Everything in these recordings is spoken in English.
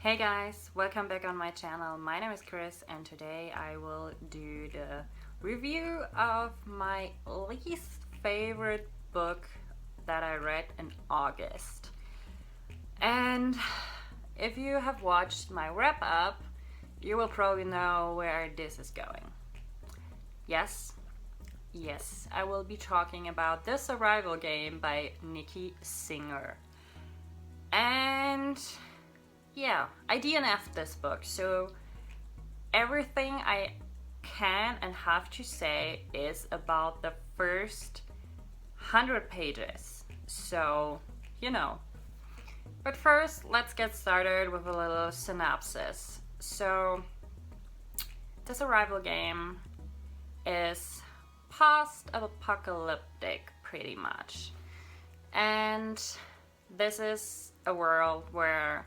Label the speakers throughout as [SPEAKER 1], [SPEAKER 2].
[SPEAKER 1] Hey guys, welcome back on my channel. My name is Chris and today I will do the review of my least favorite book that I read in August. And if you have watched my wrap up, you will probably know where this is going. Yes, I will be talking about The Survival Game by Nicky Singer. And yeah, I DNF'd this book, so everything I can and have to say is about the first 100 pages. So, But first, let's get started with a little synopsis. So, The Survival Game is post-apocalyptic, pretty much. And this is a world where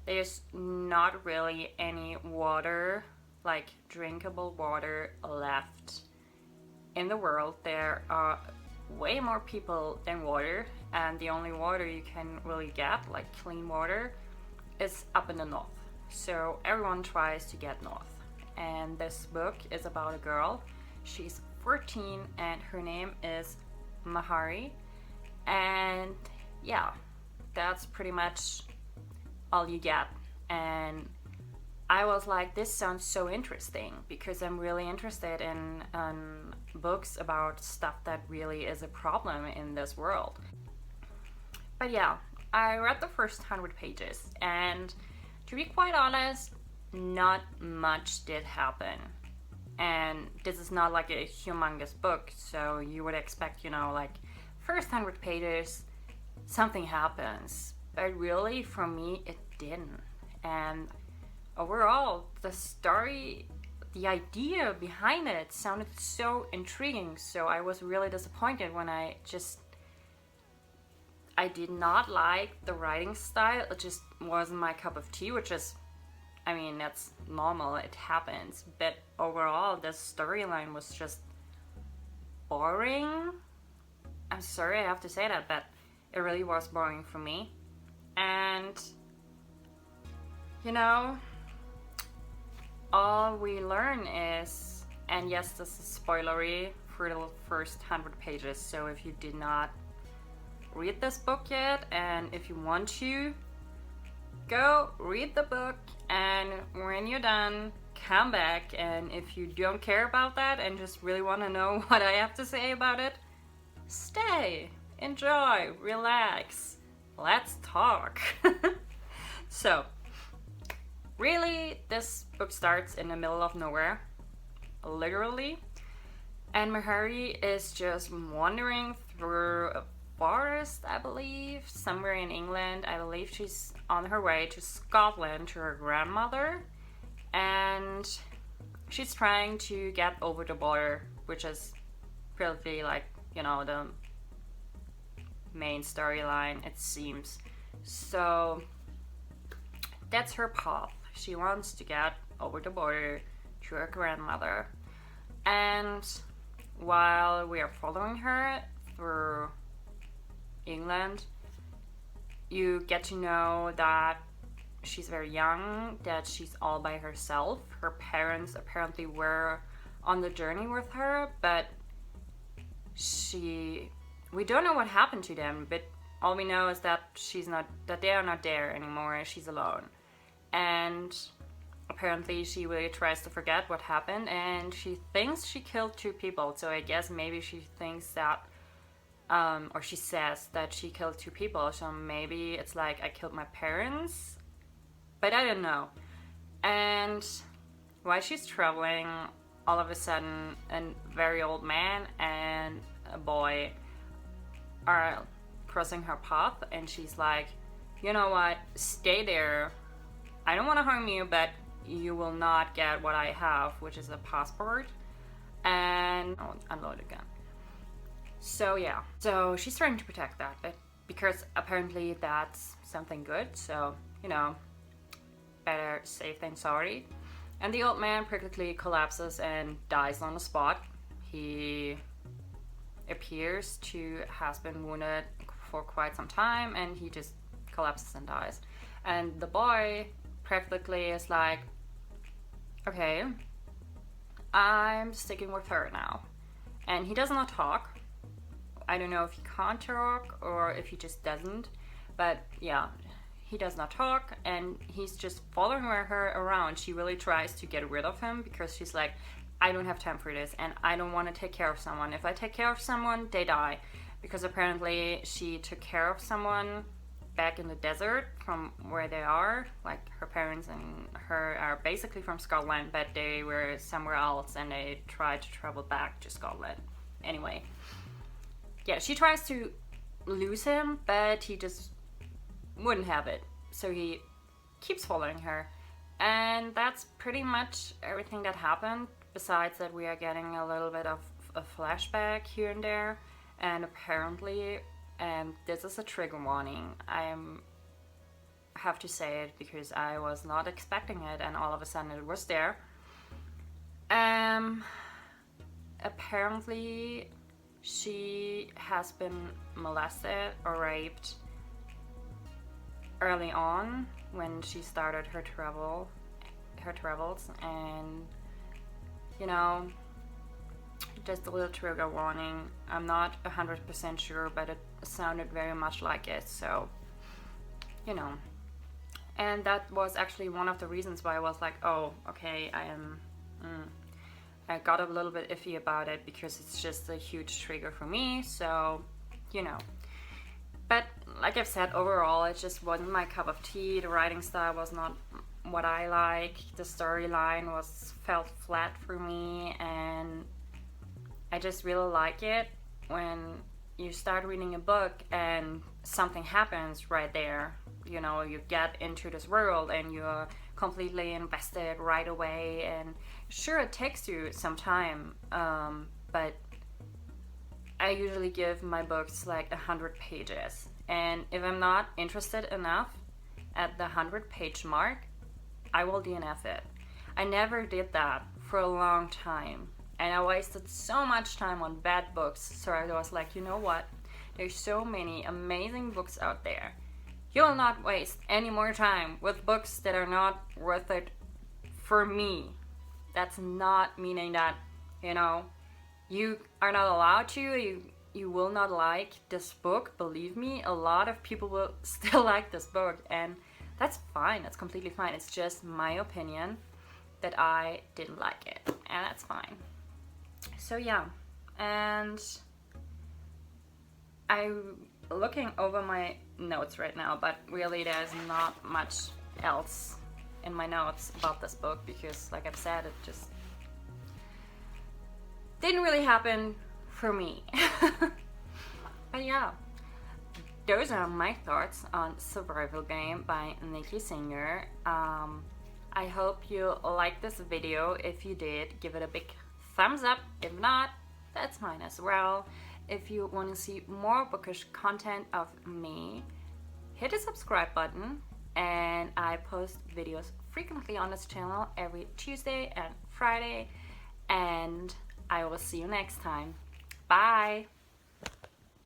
[SPEAKER 1] there's not really any water, like drinkable water, left in the world. There are way more people than water, and the only water you can really get, like clean water, is up in the north. So everyone tries to get north. And this book is about a girl. She's 14 and her name is Mahari. And yeah, that's pretty much all you get. And I was like, this sounds so interesting, because I'm really interested in books about stuff that really is a problem in this world. But yeah, I read the first 100 pages, and to be quite honest, not much did happen. And this is not like a humongous book, so you would expect, like first 100 pages, something happens. But really, for me, it didn't. And overall, the story, the idea behind it sounded so intriguing. So I was really disappointed when I did not like the writing style. It just wasn't my cup of tea, which is, that's normal, it happens. But overall, the storyline was just boring. I'm sorry I have to say that, but it really was boring for me. And all we learn is, and yes, this is spoilery for the first 100 pages, so if you did not read this book yet, and if you want to, go read the book, and when you're done, come back. And if you don't care about that and just really want to know what I have to say about it, stay, enjoy, relax, let's talk. So, really, this book starts in the middle of nowhere, literally, and Mahari is just wandering through a forest, I believe, somewhere in England. I believe she's on her way to Scotland to her grandmother, and she's trying to get over the border, which is pretty like, the main storyline, it seems. So that's her path. She wants to get over the border to her grandmother. And while we are following her through England, you get to know that she's very young, that she's all by herself. Her parents apparently were on the journey with her, but we don't know what happened to them, but all we know is that they are not there anymore, and she's alone. And apparently she really tries to forget what happened, and she thinks she killed 2 people. So I guess maybe she thinks that, or she says that she killed 2 people. So maybe it's like, I killed my parents, but I don't know. And while she's traveling, all of a sudden, a very old man and a boy are crossing her path, and she's like, you know what, stay there. I don't want to harm you, but you will not get what I have, which is a passport. And I'll unload again. So yeah, so she's trying to protect that, but because apparently that's something good, so better safe than sorry. And the old man practically collapses and dies on the spot. He appears to has been wounded for quite some time, and he just collapses and dies. And the boy practically is like, okay, I'm sticking with her now. And he does not talk. I don't know if he can't talk or if he just doesn't. But yeah, he does not talk, and he's just following her around. She really tries to get rid of him because she's like, I don't have time for this, and I don't want to take care of someone. If I take care of someone, they die. Because apparently she took care of someone back in the desert from where they are. Like, her parents and her are basically from Scotland, but they were somewhere else and they tried to travel back to Scotland. Anyway, yeah, she tries to lose him, but he just wouldn't have it. So he keeps following her. And that's pretty much everything that happened. Besides that, we are getting a little bit of a flashback here and there. And apparently, this is a trigger warning. I have to say it because I was not expecting it, and all of a sudden it was there. Apparently, she has been molested or raped early on when she started her travels, and you know, just a little trigger warning. I'm not 100% sure, but it sounded very much like it, so you know. And that was actually one of the reasons why I was like, oh, okay, I got a little bit iffy about it because it's just a huge trigger for me, so you know. But like I've said, overall it just wasn't my cup of tea. The writing style was not what I like. The storyline felt flat for me, and I just really like it when you start reading a book and something happens right there. You know, you get into this world and you're completely invested right away, and sure, it takes you some time, but I usually give my books like 100 pages, and if I'm not interested enough at the 100-page mark, I will DNF it. I never did that for a long time, and I wasted so much time on bad books, so I was like, you know what, there's so many amazing books out there. You'll not waste any more time with books that are not worth it for me. That's not meaning that, you know, you are not allowed to, you will not like this book. Believe me, a lot of people will still like this book, and that's fine. That's completely fine. It's just my opinion that I didn't like it, and that's fine. So yeah, and I'm looking over my notes right now, but really there's not much else in my notes about this book because, like I've said, it just didn't really happen for me. But yeah, those are my thoughts on Survival Game by Nicky Singer. I hope you liked this video. If you did, give it a big thumbs up. If not, that's fine as well. If you want to see more bookish content of me, hit the subscribe button, and I post videos frequently on this channel every Tuesday and Friday, and I will see you next time. Bye!